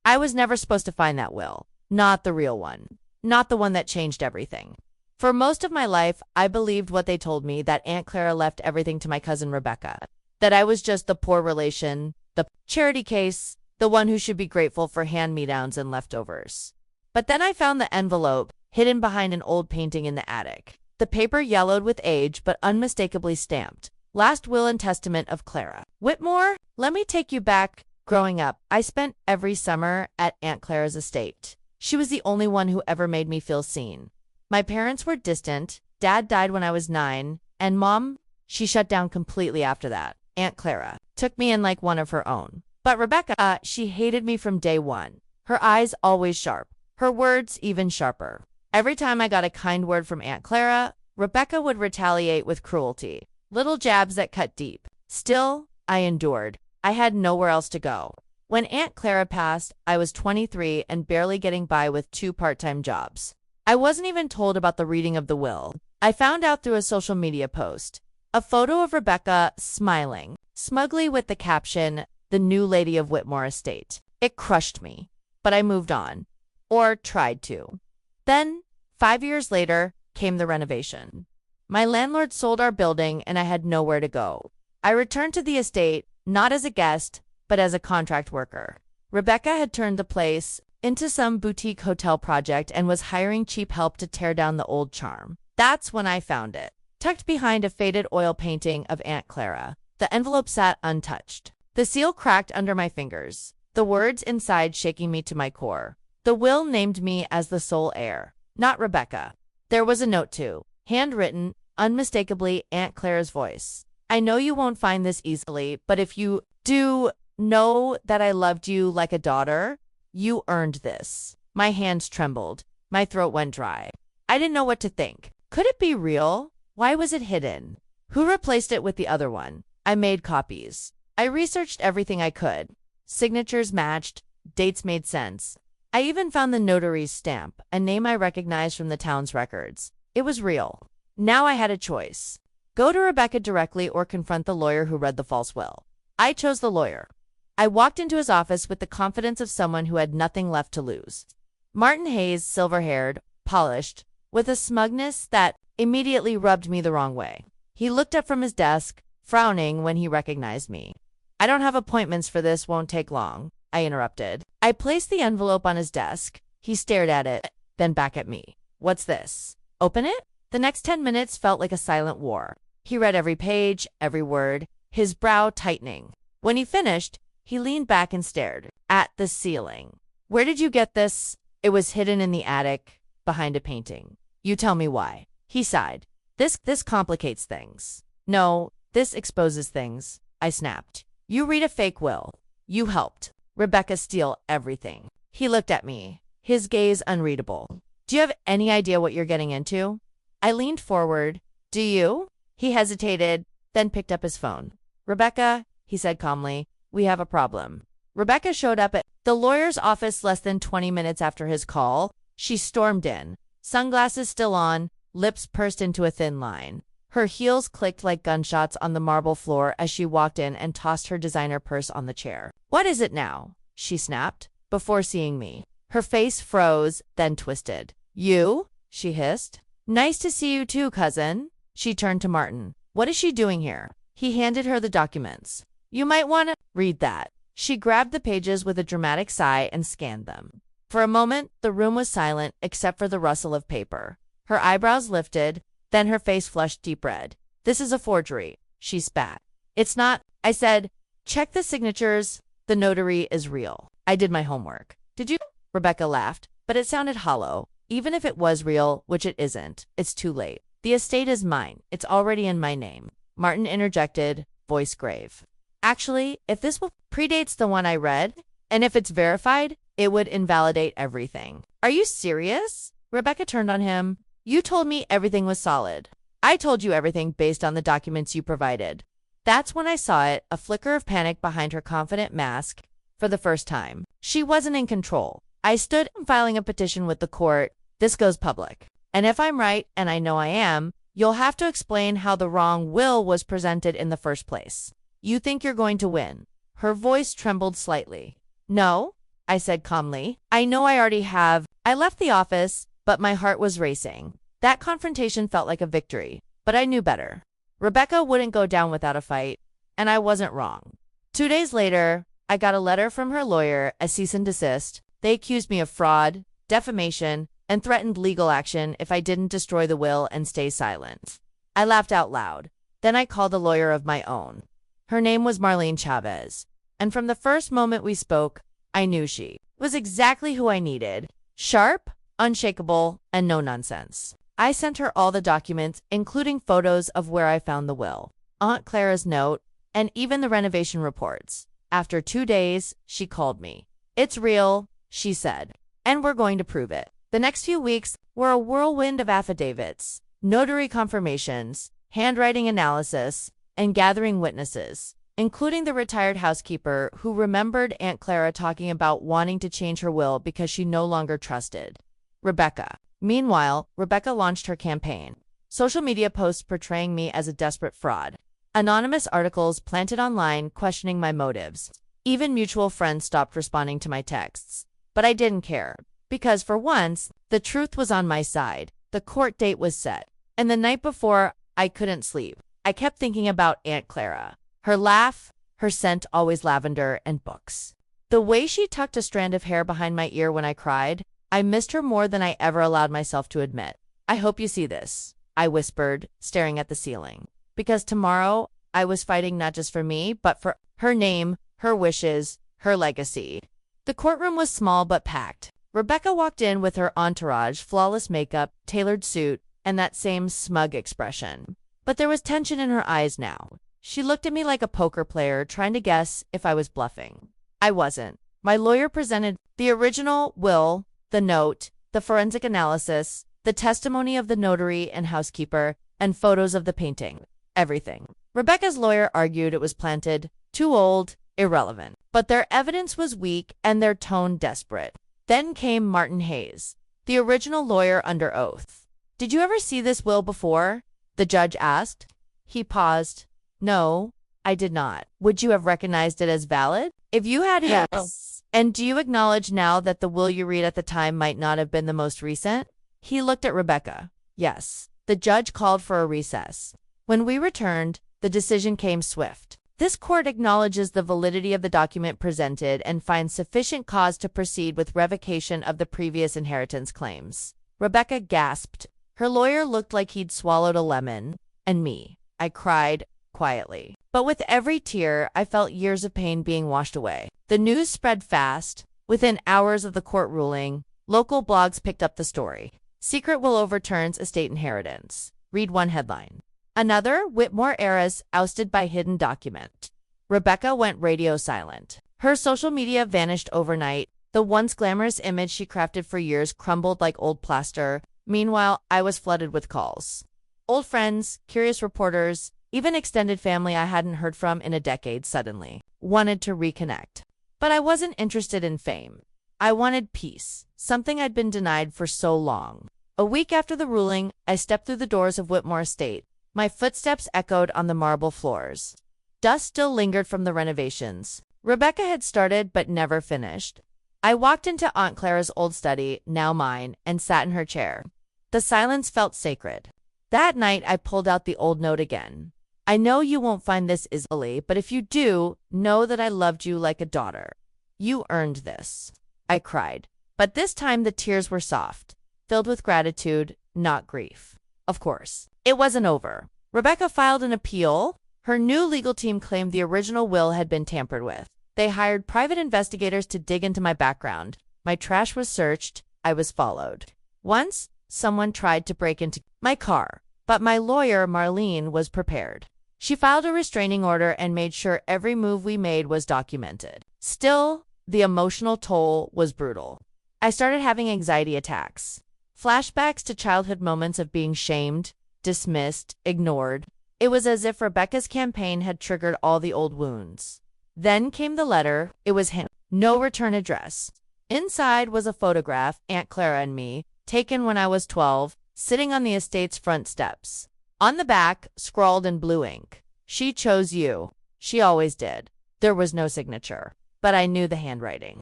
I was never supposed to find that will. Not the real one. Not the one that changed everything. For most of my life, I believed what they told me, that Aunt Clara left everything to my cousin Rebecca. That I was just the poor relation, the charity case, the one who should be grateful for hand-me-downs and leftovers. But then I found the envelope, hidden behind an old painting in the attic. The paper yellowed with age, but unmistakably stamped. Last will and testament of Clara Whitmore. Let me take you back. Growing up, I spent every summer at Aunt Clara's estate. She was the only one who ever made me feel seen. My parents were distant. Dad died when I was 9, and Mom, she shut down completely after that. Aunt Clara took me in like one of her own. But Rebecca, she hated me from day one. Her eyes always sharp, her words even sharper. Every time I got a kind word from Aunt Clara, Rebecca would retaliate with cruelty. Little jabs that cut deep. Still, I endured. I had nowhere else to go. When Aunt Clara passed, I was 23 and barely getting by with 2 part-time jobs. I wasn't even told about the reading of the will. I found out through a social media post. A photo of Rebecca smiling, smugly with the caption, "The new lady of Whitmore Estate." It crushed me, but I moved on. Or tried to. Then, 5 years later, came the renovation. My landlord sold our building and I had nowhere to go. I returned to the estate, not as a guest, but as a contract worker. Rebecca had turned the place into some boutique hotel project and was hiring cheap help to tear down the old charm. That's when I found it. Tucked behind a faded oil painting of Aunt Clara, the envelope sat untouched. The seal cracked under my fingers, the words inside shaking me to my core. The will named me as the sole heir, not Rebecca. There was a note too, handwritten, unmistakably Aunt Clara's voice. I know you won't find this easily, but if you do, know that I loved you like a daughter. You earned this. My hands trembled. My throat went dry. I didn't know what to think. Could it be real? Why was it hidden? Who replaced it with the other one? I made copies. I researched everything I could. Signatures matched. Dates made sense. I even found the notary's stamp, a name I recognized from the town's records. It was real. Now I had a choice. Go to Rebecca directly or confront the lawyer who read the false will. I chose the lawyer. I walked into his office with the confidence of someone who had nothing left to lose. Martin Hayes, silver-haired, polished, with a smugness that immediately rubbed me the wrong way. He looked up from his desk, frowning when he recognized me. I don't have appointments for this, won't take long, I interrupted. I placed the envelope on his desk. He stared at it, then back at me. What's this? Open it? The next 10 minutes felt like a silent war. He read every page, every word, his brow tightening. When he finished, he leaned back and stared at the ceiling. Where did you get this? It was hidden in the attic, behind a painting. You tell me why. He sighed. This complicates things. No, this exposes things, I snapped. You read a fake will. You helped Rebecca steal everything. He looked at me, his gaze unreadable. Do you have any idea what you're getting into? I leaned forward. Do you? He hesitated, then picked up his phone. Rebecca, he said calmly, we have a problem. Rebecca showed up at the lawyer's office less than 20 minutes after his call. She stormed in, sunglasses still on, lips pursed into a thin line. Her heels clicked like gunshots on the marble floor as she walked in and tossed her designer purse on the chair. What is it now? She snapped, before seeing me. Her face froze, then twisted. You? She hissed. Nice to see you too, cousin. She turned to Martin. What is she doing here? He handed her the documents. You might want to read that. She grabbed the pages with a dramatic sigh and scanned them. For a moment, the room was silent except for the rustle of paper. Her eyebrows lifted, then her face flushed deep red. This is a forgery, she spat. It's not, I said. Check the signatures. The notary is real. I did my homework. Did you? Rebecca laughed, but it sounded hollow. Even if it was real, which it isn't, it's too late. The estate is mine. It's already in my name. Martin interjected, voice grave. Actually, if this will predates the one I read, and if it's verified, it would invalidate everything. Are you serious? Rebecca turned on him. You told me everything was solid. I told you everything based on the documents you provided. That's when I saw it, a flicker of panic behind her confident mask, for the first time. She wasn't in control. I stood filing a petition with the court. This goes public. And if I'm right, and I know I am, you'll have to explain how the wrong will was presented in the first place. You think you're going to win. Her voice trembled slightly. No, I said calmly. I know I already have. I left the office, but my heart was racing. That confrontation felt like a victory, but I knew better. Rebecca wouldn't go down without a fight, and I wasn't wrong. 2 days later, I got a letter from her lawyer, a cease and desist. They accused me of fraud, defamation, and threatened legal action if I didn't destroy the will and stay silent. I laughed out loud. Then I called a lawyer of my own. Her name was Marlene Chavez, and from the first moment we spoke, I knew she was exactly who I needed. Sharp, unshakable, and no nonsense. I sent her all the documents, including photos of where I found the will, Aunt Clara's note, and even the renovation reports. After 2 days, she called me. It's real, she said, and we're going to prove it. The next few weeks were a whirlwind of affidavits, notary confirmations, handwriting analysis, and gathering witnesses, including the retired housekeeper who remembered Aunt Clara talking about wanting to change her will because she no longer trusted Rebecca. Meanwhile, Rebecca launched her campaign. Social media posts portraying me as a desperate fraud. Anonymous articles planted online questioning my motives. Even mutual friends stopped responding to my texts. But I didn't care, because for once, the truth was on my side. The court date was set, and the night before, I couldn't sleep. I kept thinking about Aunt Clara. Her laugh, her scent always lavender, and books. The way she tucked a strand of hair behind my ear when I cried, I missed her more than I ever allowed myself to admit. I hope you see this, I whispered, staring at the ceiling. Because tomorrow, I was fighting not just for me, but for her name, her wishes, her legacy. The courtroom was small but packed. Rebecca walked in with her entourage, flawless makeup, tailored suit, and that same smug expression. But there was tension in her eyes now. She looked at me like a poker player, trying to guess if I was bluffing. I wasn't. My lawyer presented the original will, the note, the forensic analysis, the testimony of the notary and housekeeper, and photos of the painting. Everything. Rebecca's lawyer argued it was planted, too old, irrelevant. But their evidence was weak and their tone desperate. Then came Martin Hayes, the original lawyer under oath. Did you ever see this will before? The judge asked. He paused. No, I did not. Would you have recognized it as valid? If you had, yes. And do you acknowledge now that the will you read at the time might not have been the most recent? He looked at Rebecca. Yes. The judge called for a recess. When we returned, the decision came swift. This court acknowledges the validity of the document presented and finds sufficient cause to proceed with revocation of the previous inheritance claims. Rebecca gasped. Her lawyer looked like he'd swallowed a lemon. And me. I cried quietly. But with every tear, I felt years of pain being washed away. The news spread fast. Within hours of the court ruling, local blogs picked up the story. Secret will overturns estate inheritance. Read one headline. Another, Whitmore heiress ousted by hidden document. Rebecca went radio silent. Her social media vanished overnight. The once glamorous image she crafted for years crumbled like old plaster. Meanwhile, I was flooded with calls. Old friends, curious reporters, even extended family I hadn't heard from in a decade suddenly wanted to reconnect. But I wasn't interested in fame. I wanted peace, something I'd been denied for so long. A week after the ruling, I stepped through the doors of Whitmore Estate. My footsteps echoed on the marble floors. Dust still lingered from the renovations. Rebecca had started but never finished. I walked into Aunt Clara's old study, now mine, and sat in her chair. The silence felt sacred. That night, I pulled out the old note again. I know you won't find this easily, but if you do, know that I loved you like a daughter. You earned this, I cried. But this time the tears were soft, filled with gratitude, not grief. Of course, it wasn't over. Rebecca filed an appeal. Her new legal team claimed the original will had been tampered with. They hired private investigators to dig into my background. My trash was searched. I was followed. Once, someone tried to break into my car, but my lawyer, Marlene, was prepared. She filed a restraining order and made sure every move we made was documented. Still, the emotional toll was brutal. I started having anxiety attacks. Flashbacks to childhood moments of being shamed, dismissed, ignored. It was as if Rebecca's campaign had triggered all the old wounds. Then came the letter. It was him. No return address. Inside was a photograph, Aunt Clara and me, taken when I was 12, sitting on the estate's front steps. On the back, scrawled in blue ink, "She chose you." She always did. There was no signature, but I knew the handwriting.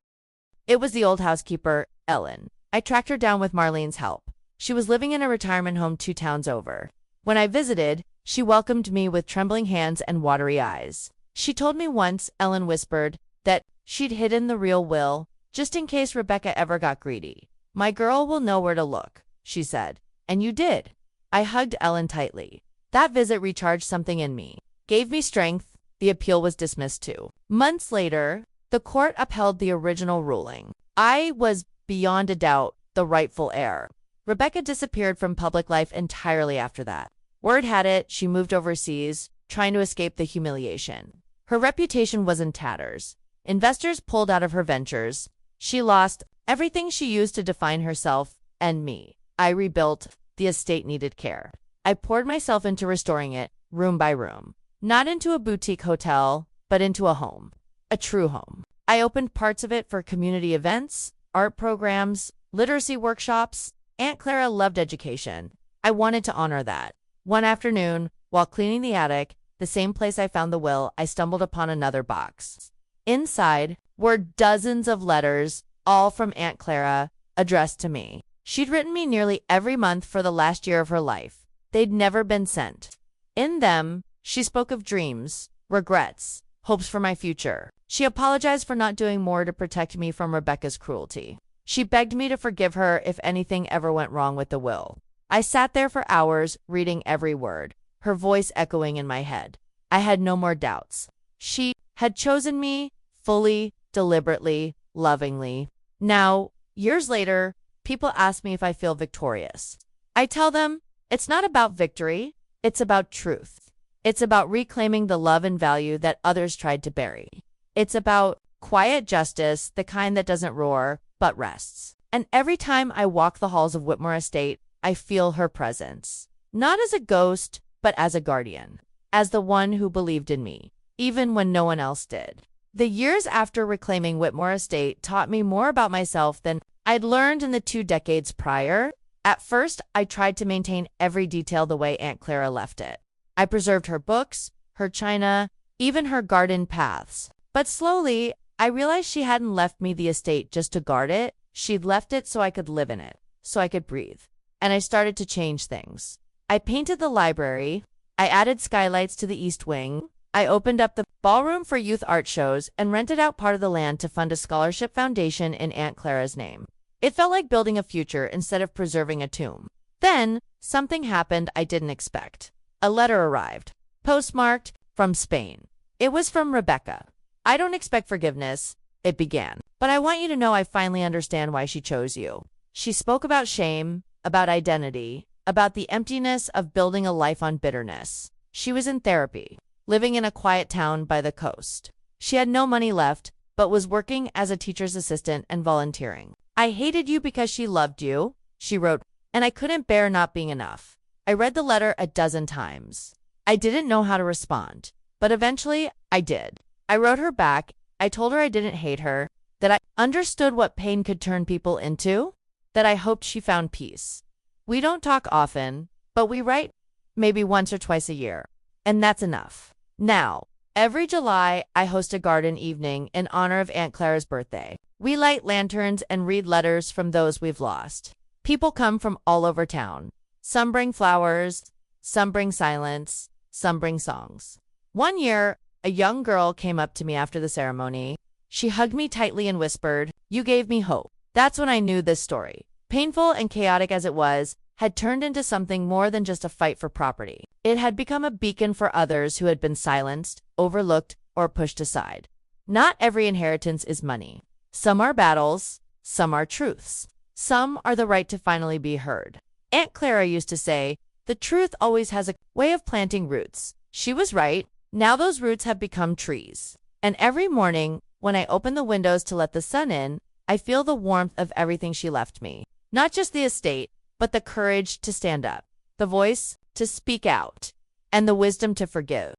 It was the old housekeeper, Ellen. I tracked her down with Marlene's help. She was living in a retirement home 2 towns over. When I visited, she welcomed me with trembling hands and watery eyes. She told me once, Ellen whispered, that she'd hidden the real will, just in case Rebecca ever got greedy. My girl will know where to look, she said. And you did. I hugged Ellen tightly. That visit recharged something in me, gave me strength. The appeal was dismissed too. Months later, the court upheld the original ruling. I was, beyond a doubt, the rightful heir. Rebecca disappeared from public life entirely after that. Word had it she moved overseas, trying to escape the humiliation. Her reputation was in tatters. Investors pulled out of her ventures. She lost everything she used to define herself and me. I rebuilt. The estate needed care. I poured myself into restoring it, room by room. Not into a boutique hotel, but into a home. A true home. I opened parts of it for community events, art programs, literacy workshops. Aunt Clara loved education. I wanted to honor that. One afternoon, while cleaning the attic, the same place I found the will, I stumbled upon another box. Inside were dozens of letters, all from Aunt Clara, addressed to me. She'd written me nearly every month for the last year of her life. They'd never been sent. In them, she spoke of dreams, regrets, hopes for my future. She apologized for not doing more to protect me from Rebecca's cruelty. She begged me to forgive her if anything ever went wrong with the will. I sat there for hours, reading every word, her voice echoing in my head. I had no more doubts. She had chosen me fully, deliberately, lovingly. Now, years later, people ask me if I feel victorious. I tell them, it's not about victory, it's about truth. It's about reclaiming the love and value that others tried to bury. It's about quiet justice, the kind that doesn't roar, but rests. And every time I walk the halls of Whitmore Estate, I feel her presence. Not as a ghost, but as a guardian. As the one who believed in me, even when no one else did. The years after reclaiming Whitmore Estate taught me more about myself than I'd learned in the 2 decades prior. At first, I tried to maintain every detail the way Aunt Clara left it. I preserved her books, her china, even her garden paths. But slowly, I realized she hadn't left me the estate just to guard it. She'd left it so I could live in it, so I could breathe. And I started to change things. I painted the library. I added skylights to the east wing. I opened up the ballroom for youth art shows and rented out part of the land to fund a scholarship foundation in Aunt Clara's name. It felt like building a future instead of preserving a tomb. Then, something happened I didn't expect. A letter arrived, postmarked from Spain. It was from Rebecca. I don't expect forgiveness, it began, but I want you to know I finally understand why she chose you. She spoke about shame, about identity, about the emptiness of building a life on bitterness. She was in therapy, living in a quiet town by the coast. She had no money left, but was working as a teacher's assistant and volunteering. I hated you because she loved you, she wrote, and I couldn't bear not being enough. I read the letter a dozen times. I didn't know how to respond, but eventually I did. I wrote her back. I told her I didn't hate her, that I understood what pain could turn people into, that I hoped she found peace. We don't talk often, but we write maybe once or twice a year, and that's enough. Now, every July, I host a garden evening in honor of Aunt Clara's birthday. We light lanterns and read letters from those we've lost. People come from all over town. Some bring flowers, some bring silence, some bring songs. One year, a young girl came up to me after the ceremony. She hugged me tightly and whispered, "You gave me hope." That's when I knew this story, painful and chaotic as it was, had turned into something more than just a fight for property. It had become a beacon for others who had been silenced, overlooked, or pushed aside. Not every inheritance is money. Some are battles, some are truths. Some are the right to finally be heard. Aunt Clara used to say, the truth always has a way of planting roots. She was right. Now those roots have become trees. And every morning, when I open the windows to let the sun in, I feel the warmth of everything she left me. Not just the estate, but the courage to stand up, the voice to speak out, and the wisdom to forgive.